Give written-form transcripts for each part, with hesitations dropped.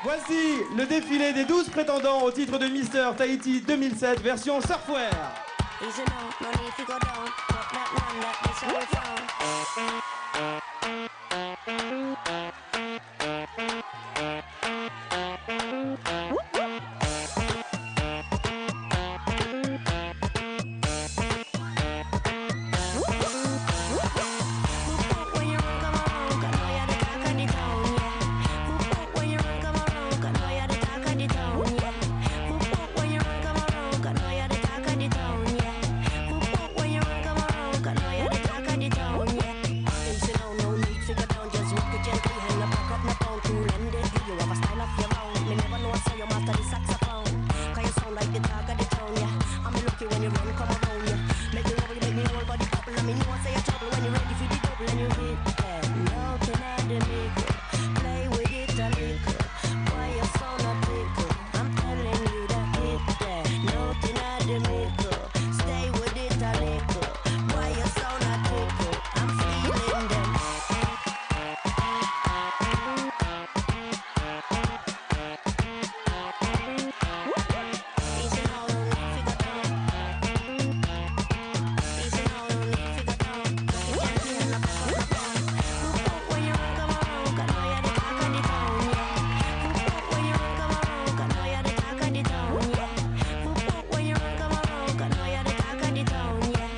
Voici le défilé des 12 prétendants au titre de Mister Tahiti 2007, version Surfwear. Easy now, no need to go down. Put that one that this how we found. When you run, come around, 'cause now you're the talk of the town, yeah. When you run, come around, 'cause now you're the talk of the town, yeah. When you run, come around, 'cause now you're the talk of the town, yeah. When you run, come around, 'cause now you're the talk of the town, yeah. Easy now, no need to go down, just walk it gently, hang a back up, no pound, cool and deadly. You have a style of your own. Me never know how you master the saxophone. 'Cause you sound like the talk of the town, yeah. I'm lucky when you run, come around, yeah. Make me wobble, make me whole body bubble. I mean, you want say you trouble when you're ready for the double and you hit that. Nothing at the nickel. Play with it a little. Why you sound a tickle? I'm telling you that hit that. Nothing at the nickel. Stay with it a little. Why you sound a tickle? I'm feeling them. Easy now, no need to go down. Easy now, no need to go down. You can't be in the back of the town. When you run, come around, 'cause now you're the talk of the town, yeah. When you run, come around, 'cause now you're the talk of the town, yeah. When you run, come around, 'cause now you're the talk of the town, yeah.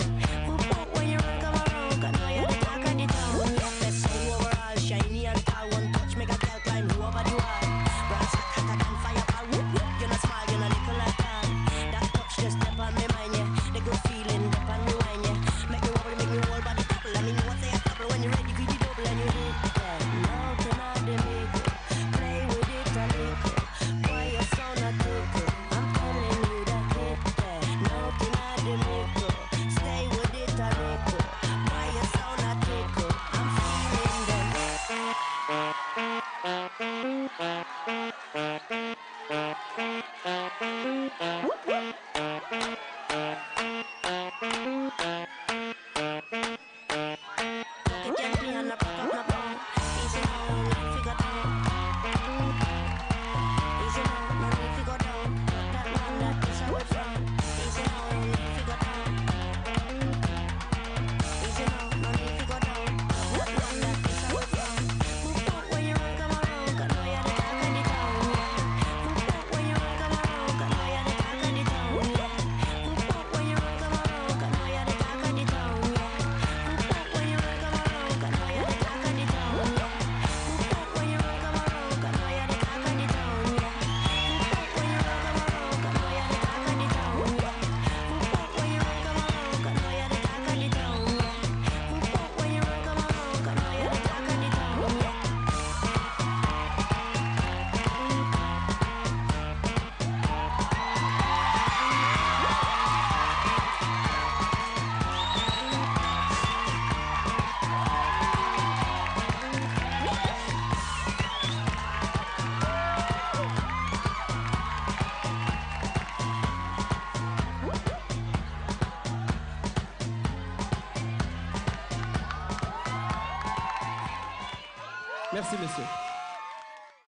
When you run, come around, 'cause now you're the talk of the town, yeah. Best sound overall, shiny and tall. One touch make a girl climb over the wall. Brass hotter than fireball. Whoop whoop, you're not small, you're not little like that. That touch just step on me mind, yeah. The good feeling, step on me wine, yeah. Make me wobble, make me whole body double. I mean, you want say a double when you're ready for the double and you hit that. Nothing at the middle. Play with it a little. Why you sound a tickle? I'm telling you that hit that. Nothing at the middle. Stay with it a little. Why you sound a tickle? I'm feeling them. Walk it gently and not back up, no pound. Easy now, no need to go down. Easy now, no need to go down. Put that one that is how we found. Easy now, no need to go down. Easy now, no need to go down. Put that one that is how we found. When you run, come around, 'cause now you're the talk of the town, yeah. When you run, come around, 'cause now you're the talk of the town, yeah. When you run, come around, 'cause now you're the talk of the town, yeah. When you run, come around, 'cause now you're the talk of the town, yeah. When you run, come around, 'cause now you're the talk of the town, yeah. When you run, come around, 'cause now you're the talk of the town, yeah. When you run, come around, 'cause now you're the talk of the town, yeah. When you run, come around, 'cause now you're the talk of the town, yeah. Merci, messieurs.